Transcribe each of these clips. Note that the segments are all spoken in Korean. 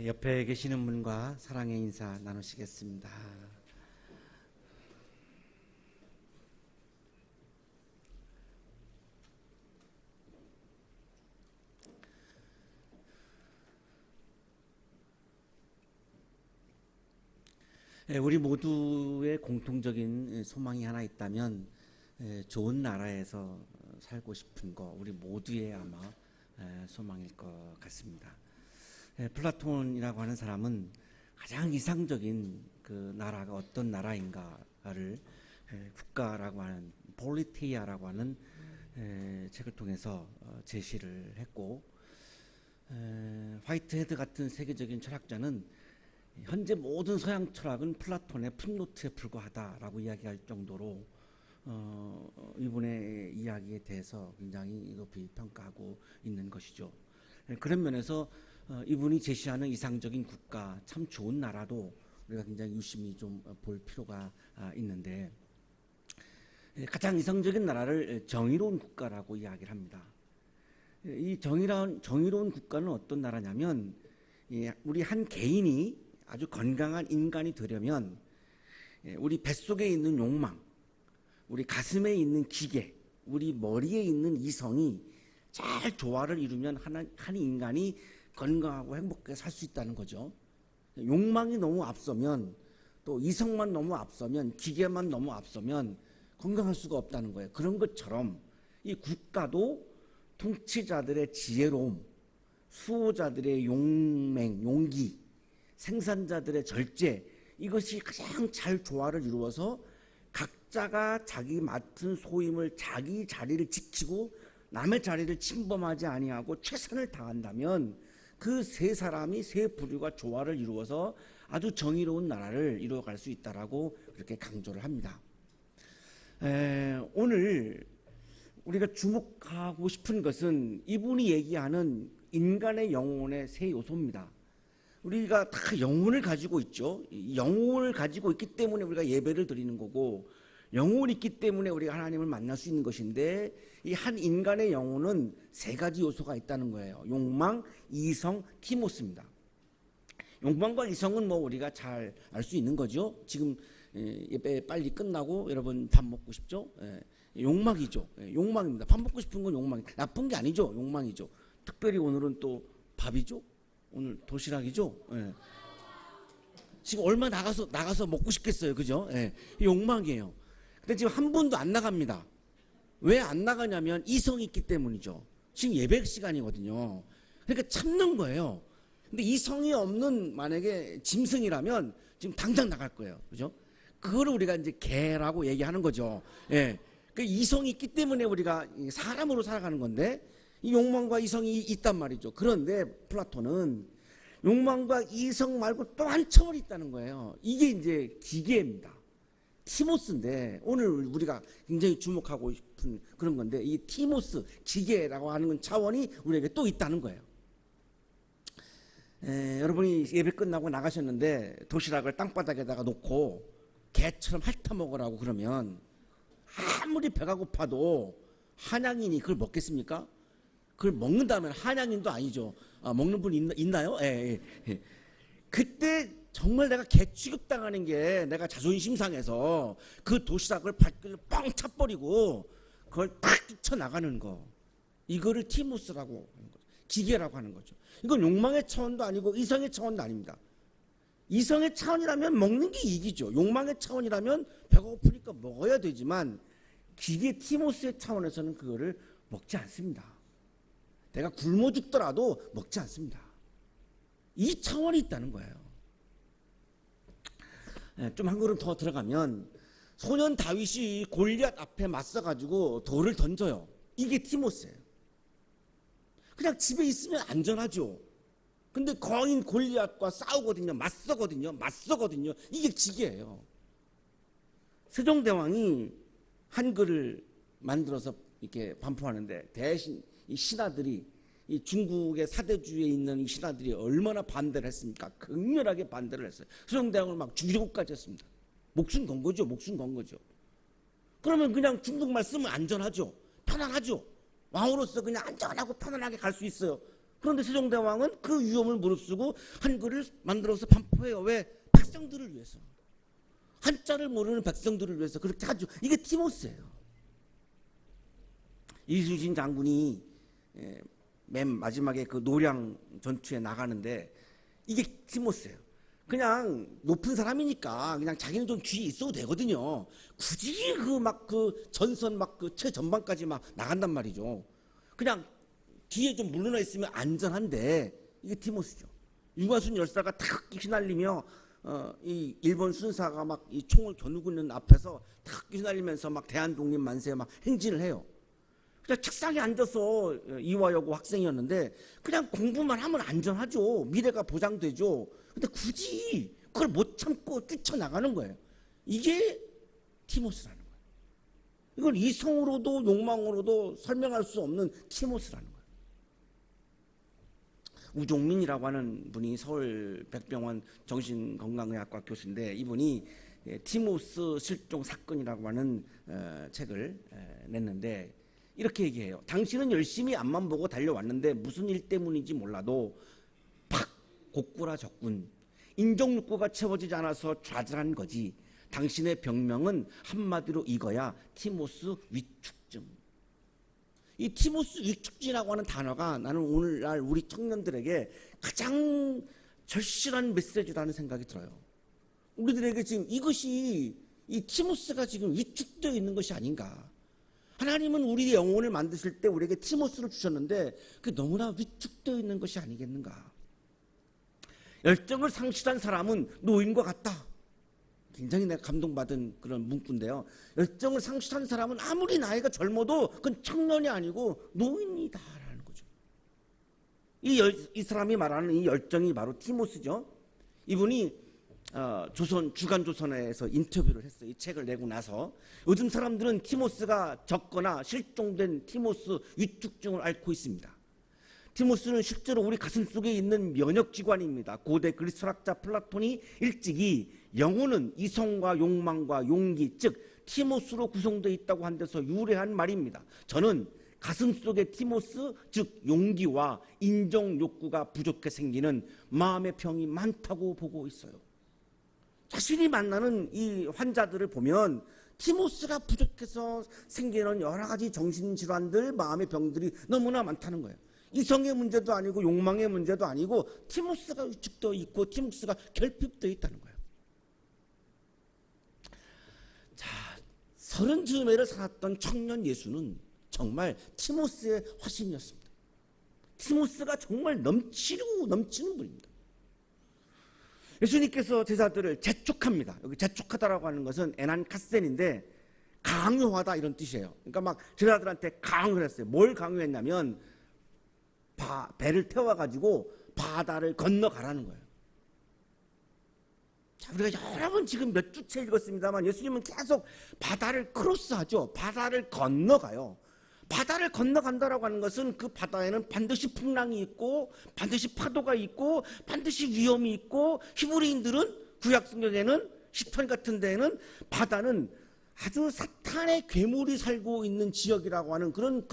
옆에 계시는 분과 사랑의 인사 나누시겠습니다. 우리 모두의 공통적인 소망이 하나 있다면 좋은 나라에서 살고 싶은 거 우리 모두의 아마 소망일 것 같습니다. 플라톤이라고 하는 사람은 가장 이상적인 그 나라가 어떤 나라인가를 국가라고 하는 폴리테이아라고 하는 책을 통해서 제시를 했고, 화이트헤드 같은 세계적인 철학자는 현재 모든 서양 철학은 플라톤의 풋노트에 불과하다라고 이야기할 정도로 이분의 이야기에 대해서 굉장히 높이 평가하고 있는 것이죠. 그런 면에서 이분이 제시하는 이상적인 국가, 참 좋은 나라도 우리가 굉장히 유심히 좀 볼 필요가 있는데, 가장 이상적인 나라를 정의로운 국가라고 이야기를 합니다. 이 정의로운 국가는 어떤 나라냐면, 우리 한 개인이 아주 건강한 인간이 되려면 우리 뱃속에 있는 욕망, 우리 가슴에 있는 기계, 우리 머리에 있는 이성이 잘 조화를 이루면 한 인간이 건강하고 행복하게 살 수 있다는 거죠. 욕망이 너무 앞서면, 또 이성만 너무 앞서면, 기계만 너무 앞서면 건강할 수가 없다는 거예요. 그런 것처럼 이 국가도 통치자들의 지혜로움, 수호자들의 용기, 생산자들의 절제, 이것이 가장 잘 조화를 이루어서 각자가 자기 맡은 소임을, 자기 자리를 지키고 남의 자리를 침범하지 아니하고 최선을 다한다면 그 세 사람이, 세 부류가 조화를 이루어서 아주 정의로운 나라를 이루어갈 수 있다라고 그렇게 강조를 합니다. 오늘 우리가 주목하고 싶은 것은 이분이 얘기하는 인간의 영혼의 세 요소입니다. 우리가 다 영혼을 가지고 있죠. 영혼을 가지고 있기 때문에 우리가 예배를 드리는 거고, 영혼이 있기 때문에 우리가 하나님을 만날 수 있는 것인데, 이 한 인간의 영혼은 세 가지 요소가 있다는 거예요. 욕망, 이성, 티모스입니다. 욕망과 이성은 뭐 우리가 잘 알 수 있는 거죠. 지금 예배 빨리 끝나고 여러분 밥 먹고 싶죠? 욕망이죠. 욕망입니다. 밥 먹고 싶은 건 욕망, 나쁜 게 아니죠. 욕망이죠. 특별히 오늘은 또 밥이죠. 오늘 도시락이죠. 지금 얼마 나가서 먹고 싶겠어요, 그죠? 욕망이에요. 근데 지금 한 분도 안 나갑니다. 왜 안 나가냐면 이성이 있기 때문이죠. 지금 예배 시간이거든요. 그러니까 참는 거예요. 근데 이성이 없는 만약에 짐승이라면 지금 당장 나갈 거예요, 그죠? 그거를 우리가 이제 개라고 얘기하는 거죠. 그 이성이 있기 때문에 우리가 사람으로 살아가는 건데, 이 욕망과 이성이 있단 말이죠. 그런데 플라톤은 욕망과 이성 말고 또 한 층을 있다는 거예요. 이게 이제 기계입니다. 티모스인데, 오늘 우리가 굉장히 주목하고 싶은 그런 건데, 이 티모스, 기계라고 하는 차원이 우리에게 또 있다는 거예요. 여러분이 예배 끝나고 나가셨는데 도시락을 땅바닥에다가 놓고 개처럼 핥아 먹으라고 그러면 아무리 배가 고파도 한양인이 그걸 먹겠습니까? 그걸 먹는다면 한양인도 아니죠. 먹는 분 있나요? 그때 정말 내가 개 취급당하는 게 내가 자존심 상해서 그 도시락을 발길로 뻥 차버리고 그걸 탁 뛰쳐나가는 거, 이거를 티모스라고 하는 거죠. 기계라고 하는 거죠. 이건 욕망의 차원도 아니고 이성의 차원도 아닙니다. 이성의 차원이라면 먹는 게 이기죠. 욕망의 차원이라면 배가 고프니까 먹어야 되지만, 기계 티모스의 차원에서는 그거를 먹지 않습니다. 내가 굶어 죽더라도 먹지 않습니다. 이 차원이 있다는 거예요. 좀 한 걸음 더 들어가면 소년 다윗이 골리앗 앞에 맞서가지고 돌을 던져요. 이게 티모스예요. 그냥 집에 있으면 안전하죠. 근데 거인 골리앗과 싸우거든요. 맞서거든요. 이게 기계예요. 세종대왕이 한글을 만들어서 이렇게 반포하는데, 대신 이 신하들이, 이 중국의 사대주의에 있는 이 신하들이 얼마나 반대를 했습니까? 극렬하게 반대를 했어요. 세종대왕을 막 죽이고까지 했습니다. 목숨 건 거죠. 그러면 그냥 중국말 쓰면 안전하죠. 편안하죠. 왕으로서 그냥 안전하고 편안하게 갈 수 있어요. 그런데 세종대왕은 그 위험을 무릅쓰고 한글을 만들어서 반포해요. 왜? 백성들을 위해서. 한자를 모르는 백성들을 위해서 그렇게 하죠. 이게 티모스예요. 이순신 장군이 맨 마지막에 그 노량 전투에 나가는데 이게 티모스예요. 그냥 높은 사람이니까 그냥 자기는 좀 뒤에 있어도 되거든요. 굳이 그 전선 그 최전방까지 막 나간단 말이죠. 그냥 뒤에 좀 물러나 있으면 안전한데 이게 티모스죠. 유관순 열사가 탁 휘날리며 이 일본 순사가 막 이 총을 겨누고 있는 앞에서 탁 휘날리면서 막 대한독립 만세 막 행진을 해요. 그냥 책상에 앉아서 이화여고 학생이었는데 그냥 공부만 하면 안전하죠. 미래가 보장되죠. 근데 굳이 그걸 못 참고 뛰쳐나가는 거예요. 이게 티모스라는 거예요. 이걸 이성으로도 욕망으로도 설명할 수 없는 티모스라는 거예요. 우종민이라고 하는 분이 서울 백병원 정신건강의학과 교수인데 이분이 티모스 실종 사건이라고 하는 책을 냈는데 이렇게 얘기해요. 당신은 열심히 앞만 보고 달려왔는데 무슨 일 때문인지 몰라도 팍 고꾸라졌군. 인정욕구가 채워지지 않아서 좌절한 거지. 당신의 병명은 한마디로 이거야. 티모스 위축증. 이 티모스 위축증이라고 하는 단어가 나는 오늘날 우리 청년들에게 가장 절실한 메시지라는 생각이 들어요. 우리들에게 지금 이것이 이 티모스가 지금 위축되어 있는 것이 아닌가. 하나님은 우리의 영혼을 만드실 때 우리에게 티모스를 주셨는데 그게 너무나 위축되어 있는 것이 아니겠는가. 열정을 상실한 사람은 노인과 같다. 굉장히 내가 감동받은 그런 문구인데요. 열정을 상실한 사람은 아무리 나이가 젊어도 그건 청년이 아니고 노인이다라는 거죠. 이 사람이 말하는 이 열정이 바로 티모스죠. 이분이 주간조선에서 인터뷰를 했어요. 이 책을 내고 나서 요즘 사람들은 티모스가 적거나 실종된 티모스 위축증을 앓고 있습니다. 티모스는 실제로 우리 가슴 속에 있는 면역기관입니다. 고대 그리스 철학자 플라톤이 일찍이 영혼은 이성과 욕망과 용기, 즉 티모스로 구성되어 있다고 한 데서 유래한 말입니다. 저는 가슴 속의 티모스, 즉 용기와 인정 욕구가 부족해 생기는 마음의 병이 많다고 보고 있어요. 자신이 만나는 이 환자들을 보면 티모스가 부족해서 생기는 여러 가지 정신질환들, 마음의 병들이 너무나 많다는 거예요. 이성의 문제도 아니고 욕망의 문제도 아니고 티모스가 위축되어 있고 티모스가 결핍되어 있다는 거예요. 자, 30즈음에를 살았던 청년 예수는 정말 티모스의 화신이었습니다. 티모스가 정말 넘치는 분입니다. 예수님께서 제자들을 재촉합니다. 여기 재촉하다라고 하는 것은 에난카센인데 강요하다 이런 뜻이에요. 그러니까 막 제자들한테 강요를 했어요. 뭘 강요했냐면 배를 태워가지고 바다를 건너가라는 거예요. 자, 우리가 여러 번 지금 몇 주째 읽었습니다만 예수님은 계속 바다를 크로스하죠. 바다를 건너가요. 바다를 건너간다라고 하는 것은 그 바다에는 반드시 풍랑이 있고 반드시 파도가 있고 반드시 위험이 있고 히브리인들은 구약성경에는 시편 같은 데에는 바다는 아주 사탄의 괴물이 살고 있는 지역이라고 하는 그런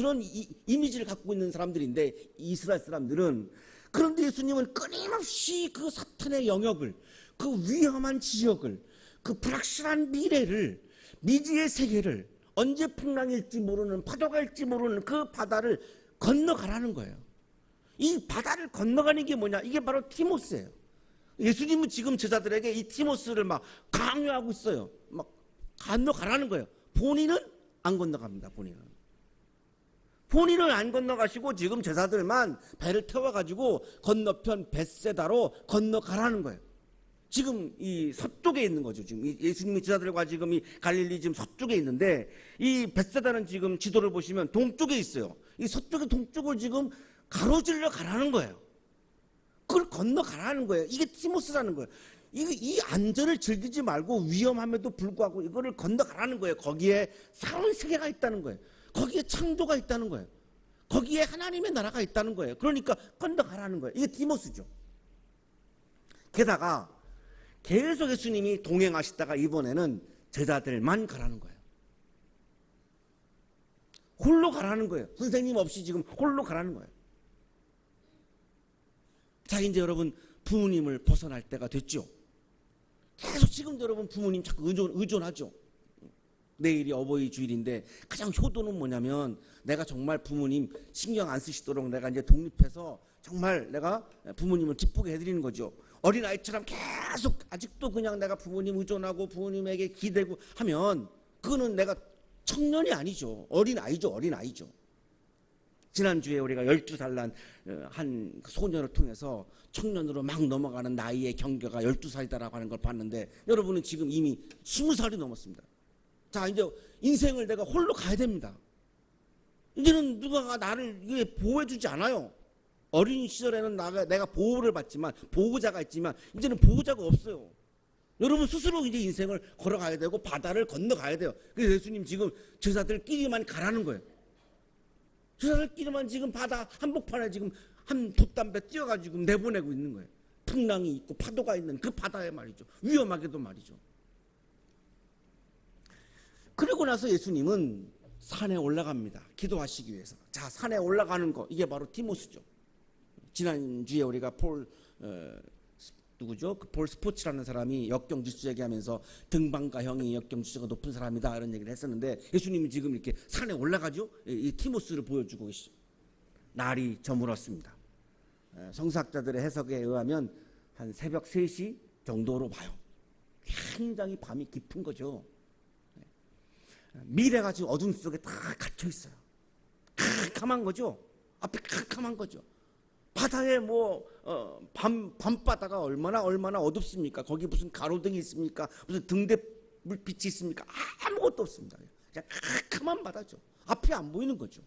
이미지를 갖고 있는 사람들인데 이스라엘 사람들은 그런데 예수님은 끊임없이 그 사탄의 영역을 그 위험한 지역을 그 불확실한 미래를 미지의 세계를 언제 풍랑일지 모르는 파도가 일지 모르는 그 바다를 건너가라는 거예요. 이 바다를 건너가는 게 뭐냐? 이게 바로 티모스예요. 예수님은 지금 제자들에게 이 티모스를 막 강요하고 있어요. 막 건너가라는 거예요. 본인은 안 건너갑니다. 본인은 안 건너가시고 지금 제자들만 배를 태워가지고 건너편 벳세다로 건너가라는 거예요. 지금 이 서쪽에 있는 거죠. 지금 예수님이 제자들과 지금 이 갈릴리 지금 서쪽에 있는데 이 벳세다는 지금 지도를 보시면 동쪽에 있어요. 이 서쪽에 동쪽을 지금 가로질러 가라는 거예요. 그걸 건너가라는 거예요. 이게 티모스라는 거예요. 이 안전을 즐기지 말고 위험함에도 불구하고 이거를 건너가라는 거예요. 거기에 새로운 세계가 있다는 거예요. 거기에 창조가 있다는 거예요. 거기에 하나님의 나라가 있다는 거예요. 그러니까 건너가라는 거예요. 이게 티모스죠. 게다가 계속 예수님이 동행하시다가 이번에는 제자들만 가라는 거예요. 홀로 가라는 거예요. 선생님 없이 지금 홀로 가라는 거예요. 자, 이제 여러분 부모님을 벗어날 때가 됐죠. 계속 지금도 여러분 부모님 자꾸 의존하죠. 내일이 어버이 주일인데 가장 효도는 뭐냐면 내가 정말 부모님 신경 안 쓰시도록 내가 이제 독립해서 정말 내가 부모님을 기쁘게 해드리는 거죠. 어린아이처럼 계속 아직도 그냥 내가 부모님 의존하고 부모님에게 기대고 하면 그거는 내가 청년이 아니죠. 어린아이죠. 지난주에 우리가 12살 난 한 소년을 통해서 청년으로 막 넘어가는 나이의 경계가 12살이다라고 하는 걸 봤는데 여러분은 지금 이미 20살이 넘었습니다. 자, 이제 인생을 내가 홀로 가야 됩니다. 이제는 누가 나를 보호해주지 않아요. 어린 시절에는 내가 보호를 받지만 보호자가 있지만 이제는 보호자가 없어요. 여러분 스스로 이제 인생을 걸어가야 되고 바다를 건너가야 돼요. 그래서 예수님 지금 제자들끼리만 가라는 거예요. 제자들끼리만 지금 바다 한복판에 지금 한 돛담배 띄어가지고 내보내고 있는 거예요. 풍랑이 있고 파도가 있는 그 바다에 말이죠. 위험하게도 말이죠. 그리고 나서 예수님은 산에 올라갑니다. 기도하시기 위해서. 자, 산에 올라가는 거 이게 바로 디모스죠. 지난주에 우리가 폴 스포츠라는 사람이 역경지수 얘기하면서 등반가형이 역경지수가 높은 사람이다 이런 얘기를 했었는데 예수님이 지금 이렇게 산에 올라가죠. 이 티모스를 보여주고 계시죠. 날이 저물었습니다. 성사학자들의 해석에 의하면 한 새벽 3시 정도로 봐요. 굉장히 밤이 깊은 거죠. 미래가 지금 어둠 속에 다 갇혀 있어요. 캄캄한 거죠. 앞에 캄캄한 거죠. 바다에 밤바다가 얼마나 어둡습니까? 거기 무슨 가로등이 있습니까? 무슨 등대불빛이 있습니까? 아무것도 없습니다. 그냥 캄캄한 바다죠. 앞이 안 보이는 거죠.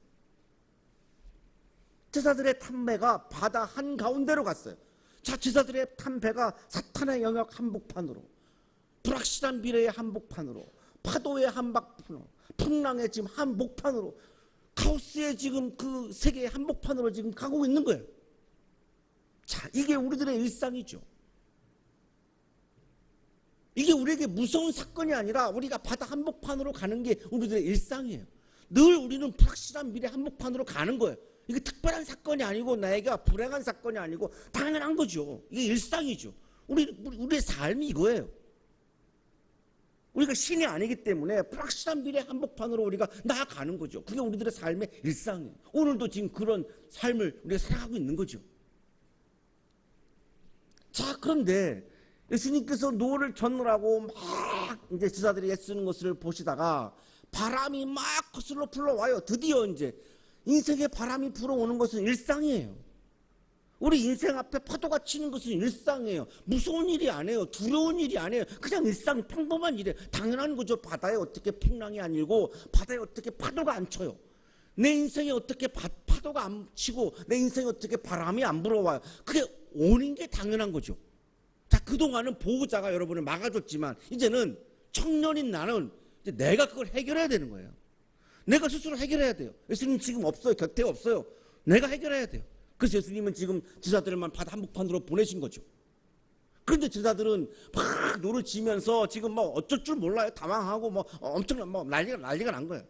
제자들의 탐배가 바다 한가운데로 갔어요. 자, 제자들의 탐배가 사탄의 영역 한복판으로, 불확실한 미래의 한복판으로, 파도의 한복판으로, 풍랑의 지금 한복판으로, 카오스의 지금 그 세계의 한복판으로 지금 가고 있는 거예요. 자, 이게 우리들의 일상이죠. 이게 우리에게 무서운 사건이 아니라 우리가 바다 한복판으로 가는 게 우리들의 일상이에요. 늘 우리는 불확실한 미래 한복판으로 가는 거예요. 이게 특별한 사건이 아니고 나에게 불행한 사건이 아니고 당연한 거죠. 이게 일상이죠. 우리의 삶이 이거예요. 우리가 신이 아니기 때문에 불확실한 미래 한복판으로 우리가 나아가는 거죠. 그게 우리들의 삶의 일상이에요. 오늘도 지금 그런 삶을 우리가 살아가고 있는 거죠. 자, 그런데 예수님께서 노를 전느라고 막 이제 제자들이 애쓰는 것을 보시다가 바람이 막 거슬러 불러와요. 드디어 이제 인생에 바람이 불어오는 것은 일상이에요. 우리 인생 앞에 파도가 치는 것은 일상이에요. 무서운 일이 아니에요. 두려운 일이 아니에요. 그냥 일상 평범한 일이에요. 당연한 거죠. 바다에 어떻게 풍랑이 안 일고 바다에 어떻게 파도가 안 쳐요. 내 인생에 어떻게 파도가 안 치고 내 인생에 어떻게 바람이 안 불어와요. 그게 오는 게 당연한 거죠. 자, 그동안은 보호자가 여러분을 막아줬지만 이제는 청년인 나는 이제 내가 그걸 해결해야 되는 거예요. 내가 스스로 해결해야 돼요. 예수님 지금 없어요. 곁에 없어요. 내가 해결해야 돼요. 그래서 예수님은 지금 제자들만 바다 한복판으로 보내신 거죠. 그런데 제자들은 막 노를 지면서 지금 뭐 어쩔 줄 몰라요. 당황하고 뭐 엄청난 난리가 난 거예요.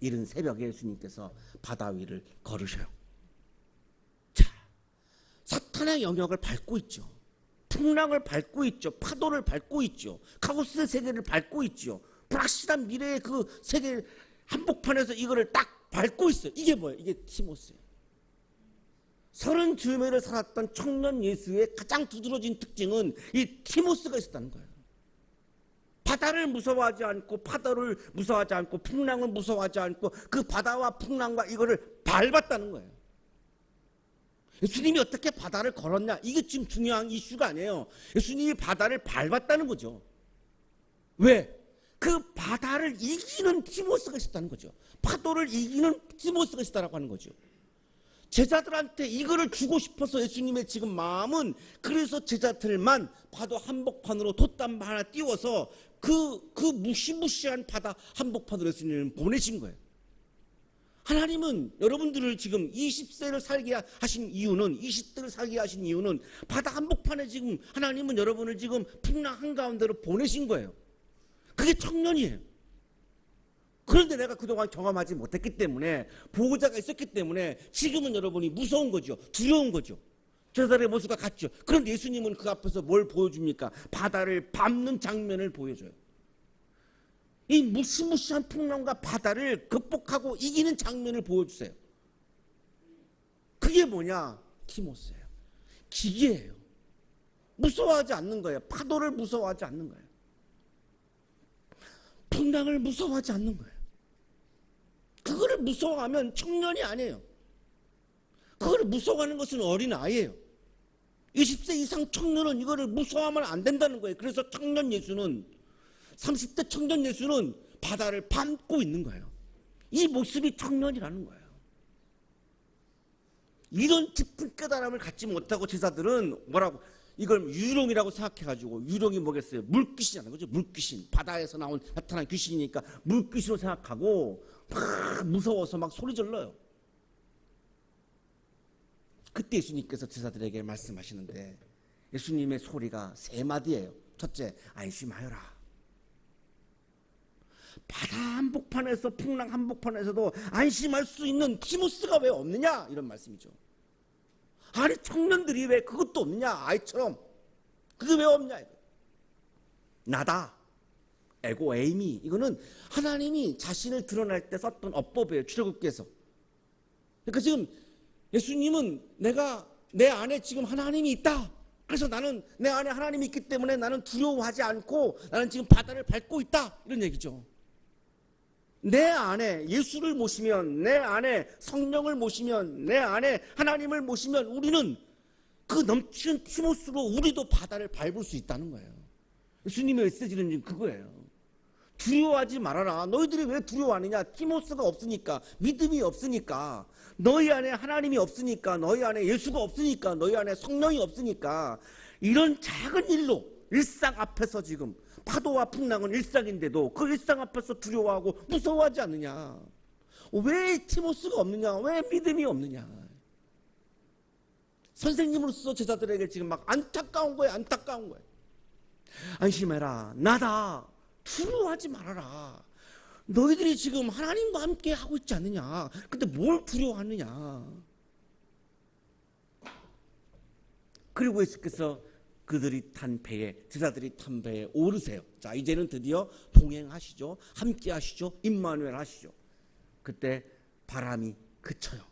이른 새벽에 예수님께서 바다 위를 걸으셔요. 자, 사탄의 영역을 밟고 있죠. 풍랑을 밟고 있죠. 파도를 밟고 있죠. 카오스의 세계를 밟고 있죠. 불확실한 미래의 그 세계 한복판에서 이거를 딱 밟고 있어요. 이게 뭐예요? 이게 티모스예요. 30주매를 살았던 청년 예수의 가장 두드러진 특징은 이 티모스가 있었다는 거예요. 바다를 무서워하지 않고 파도를 무서워하지 않고 풍랑을 무서워하지 않고 그 바다와 풍랑과 이거를 밟았다는 거예요. 예수님이 어떻게 바다를 걸었냐? 이게 지금 중요한 이슈가 아니에요. 예수님이 바다를 밟았다는 거죠. 왜? 그 바다를 이기는 티모스가 있었다는 거죠. 파도를 이기는 티모스가 있었다고 하는 거죠. 제자들한테 이거를 주고 싶어서 예수님의 지금 마음은 그래서 제자들만 파도 한복판으로 돛담 하나 띄워서 그 무시무시한 바다 한복판으로 예수님을 보내신 거예요. 하나님은 여러분들을 지금 20세를 살게 하신 이유는 20대를 살게 하신 이유는 바다 한복판에 지금 하나님은 여러분을 지금 풍랑 한가운데로 보내신 거예요. 그게 청년이에요. 그런데 내가 그동안 경험하지 못했기 때문에 보호자가 있었기 때문에 지금은 여러분이 무서운 거죠. 두려운 거죠. 제자들의 모습과 같죠. 그런데 예수님은 그 앞에서 뭘 보여줍니까? 바다를 밟는 장면을 보여줘요. 이 무시무시한 풍랑과 바다를 극복하고 이기는 장면을 보여주세요. 그게 뭐냐? 티모스예요. 기계예요. 무서워하지 않는 거예요. 파도를 무서워하지 않는 거예요. 풍랑을 무서워하지 않는 거예요. 그거를 무서워하면 청년이 아니에요. 그거를 무서워하는 것은 어린아이예요. 20세 이상 청년은 이거를 무서워하면 안 된다는 거예요. 그래서 청년 예수는 30대 청년 예수는 바다를 밟고 있는 거예요. 이 모습이 청년이라는 거예요. 이런 깊은 깨달음을 갖지 못하고 제자들은 뭐라고 이걸 유령이라고 생각해가지고, 유령이 뭐겠어요? 물귀신이라는 거죠. 물귀신. 바다에서 나타난 귀신이니까 물귀신으로 생각하고 막 무서워서 막 소리 질러요. 그때 예수님께서 제자들에게 말씀하시는데, 예수님의 소리가 세 마디예요. 첫째, 안심하여라. 바다 한복판에서, 풍랑 한복판에서도 안심할 수 있는 티모스가 왜 없느냐, 이런 말씀이죠. 아니 청년들이 왜 그것도 없느냐, 아이처럼. 그게 왜 없냐. 나다. 에고 에이미. 이거는 하나님이 자신을 드러낼 때 썼던 어법이에요. 출애굽기에서. 그러니까 지금 예수님은 내가 내 안에 지금 하나님이 있다. 그래서 나는 내 안에 하나님이 있기 때문에 나는 두려워하지 않고 나는 지금 바다를 밟고 있다. 이런 얘기죠. 내 안에 예수를 모시면, 내 안에 성령을 모시면, 내 안에 하나님을 모시면 우리는 그 넘치는 티모스로 우리도 바다를 밟을 수 있다는 거예요. 예수님의 메시지는 지금 그거예요. 두려워하지 말아라. 너희들이 왜 두려워하느냐? 티모스가 없으니까, 믿음이 없으니까, 너희 안에 하나님이 없으니까, 너희 안에 예수가 없으니까, 너희 안에 성령이 없으니까, 이런 작은 일로 일상 앞에서 지금 파도와 풍랑은 일상인데도 그 일상 앞에서 두려워하고 무서워하지 않느냐? 왜 티모스가 없느냐? 왜 믿음이 없느냐? 선생님으로서 제자들에게 지금 막 안타까운 거예요. 안타까운 거예요. 안심해라. 나다. 두려워하지 말아라. 너희들이 지금 하나님과 함께 하고 있지 않느냐? 근데 뭘 두려워하느냐? 그리고 예수께서 그들이 탄 배에, 제자들이 탄 배에 오르세요. 자, 이제는 드디어 동행하시죠. 함께 하시죠. 임마누엘 하시죠. 그때 바람이 그쳐요.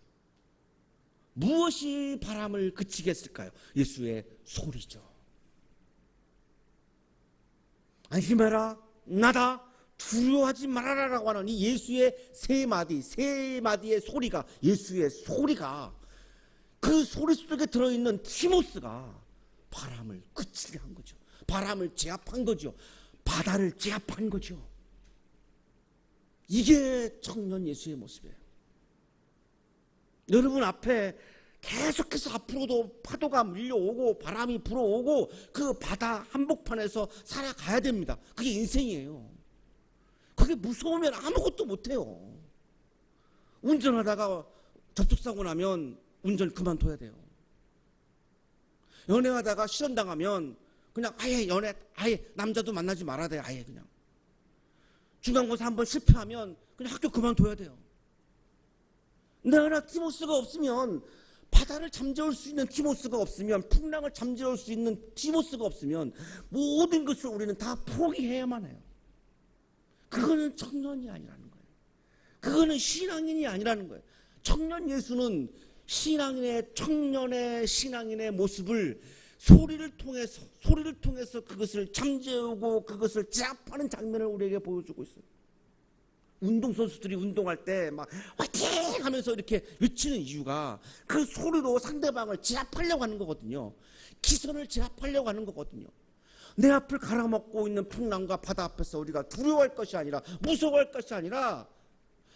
무엇이 바람을 그치게 했을까요? 예수의 소리죠. 안심해라. 나다. 두려워하지 말아라라고 하는 이 예수의 세 마디의 소리가, 예수의 소리가, 그 소리 속에 들어있는 티모스가 바람을 그치게 한 거죠. 바람을 제압한 거죠. 바다를 제압한 거죠. 이게 청년 예수의 모습이에요. 여러분 앞에 계속해서 앞으로도 파도가 밀려오고 바람이 불어오고 그 바다 한복판에서 살아가야 됩니다. 그게 인생이에요. 그게 무서우면 아무것도 못해요. 운전하다가 접촉사고 나면 운전 그만둬야 돼요. 연애하다가 실현당하면 그냥 아예 남자도 만나지 말아야 돼요. 아예 그냥. 중간고사 한번 실패하면 그냥 학교 그만둬야 돼요. 내 안에 티모스가 없으면, 바다를 잠재울 수 있는 티모스가 없으면, 풍랑을 잠재울 수 있는 티모스가 없으면 모든 것을 우리는 다 포기해야만 해요. 그거는 청년이 아니라는 거예요. 그거는 신앙인이 아니라는 거예요. 청년 예수는 청년의 신앙인의 모습을 소리를 통해서 그것을 잠재우고 그것을 제압하는 장면을 우리에게 보여주고 있어요. 운동선수들이 운동할 때 막 화이팅 하면서 이렇게 외치는 이유가 그 소리로 상대방을 제압하려고 하는 거거든요. 기선을 제압하려고 하는 거거든요. 내 앞을 갈아먹고 있는 풍랑과 바다 앞에서 우리가 두려워할 것이 아니라, 무서워할 것이 아니라,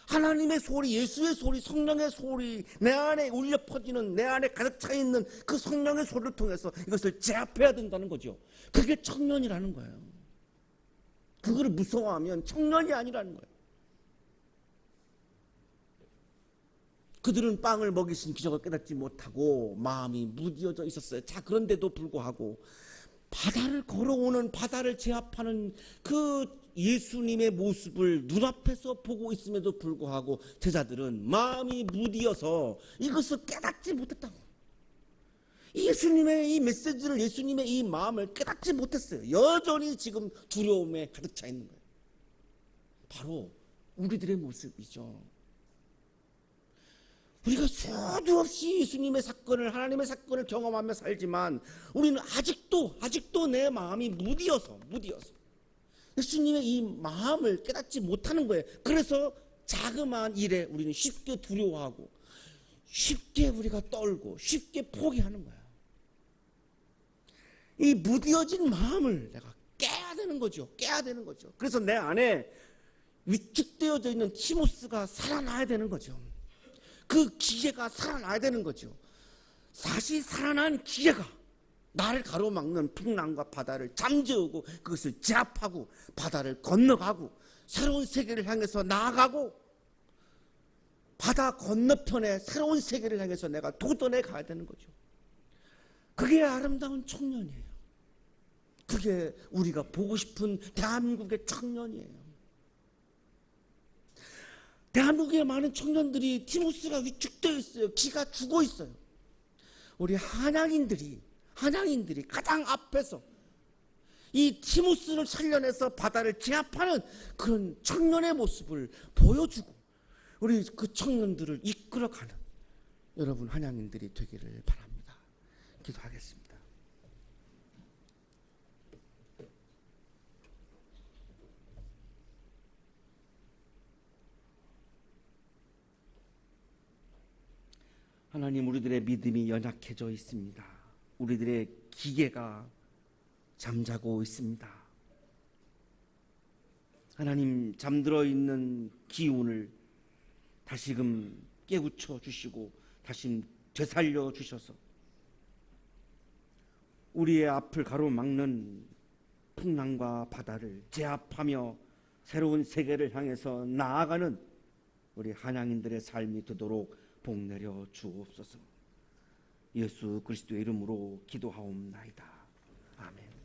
하나님의 소리, 예수의 소리, 성령의 소리, 내 안에 울려 퍼지는, 내 안에 가득 차 있는 그 성령의 소리를 통해서 이것을 제압해야 된다는 거죠. 그게 청년이라는 거예요. 그거를 무서워하면 청년이 아니라는 거예요. 그들은 빵을 먹이신 기적을 깨닫지 못하고 마음이 무디어져 있었어요. 자, 그런데도 불구하고 바다를 걸어오는, 바다를 제압하는 그 예수님의 모습을 눈앞에서 보고 있음에도 불구하고 제자들은 마음이 무디어서 이것을 깨닫지 못했다고. 예수님의 이 메시지를, 예수님의 이 마음을 깨닫지 못했어요. 여전히 지금 두려움에 가득 차 있는 거예요. 바로 우리들의 모습이죠. 우리가 수도 없이 예수님의 사건을, 하나님의 사건을 경험하며 살지만 우리는 아직도 내 마음이 무디어서 예수님의 이 마음을 깨닫지 못하는 거예요. 그래서 자그마한 일에 우리는 쉽게 두려워하고 쉽게 우리가 떨고 쉽게 포기하는 거야. 이 무디어진 마음을 내가 깨야 되는 거죠. 그래서 내 안에 위축되어져 있는 티모스가 살아나야 되는 거죠. 그 기계가 살아나야 되는 거죠. 다시 살아난 기계가 나를 가로막는 풍랑과 바다를 잠재우고 그것을 제압하고 바다를 건너가고 새로운 세계를 향해서 나아가고 바다 건너편에 새로운 세계를 향해서 내가 도전해 가야 되는 거죠. 그게 아름다운 청년이에요. 그게 우리가 보고 싶은 대한민국의 청년이에요. 대한민국의 많은 청년들이 티모스가 위축되어 있어요. 기가 죽어 있어요. 우리 한양인들이 가장 앞에서 이 티모스를 살려내서 바다를 제압하는 그런 청년의 모습을 보여주고 우리 그 청년들을 이끌어가는 여러분 한양인들이 되기를 바랍니다. 기도하겠습니다. 하나님, 우리들의 믿음이 연약해져 있습니다. 우리들의 기계가 잠자고 있습니다. 하나님, 잠들어 있는 기운을 다시금 깨우쳐 주시고 다시 되살려 주셔서 우리의 앞을 가로막는 풍랑과 바다를 제압하며 새로운 세계를 향해서 나아가는 우리 한양인들의 삶이 되도록 복 내려 주옵소서. 예수 그리스도의 이름으로 기도하옵나이다. 아멘.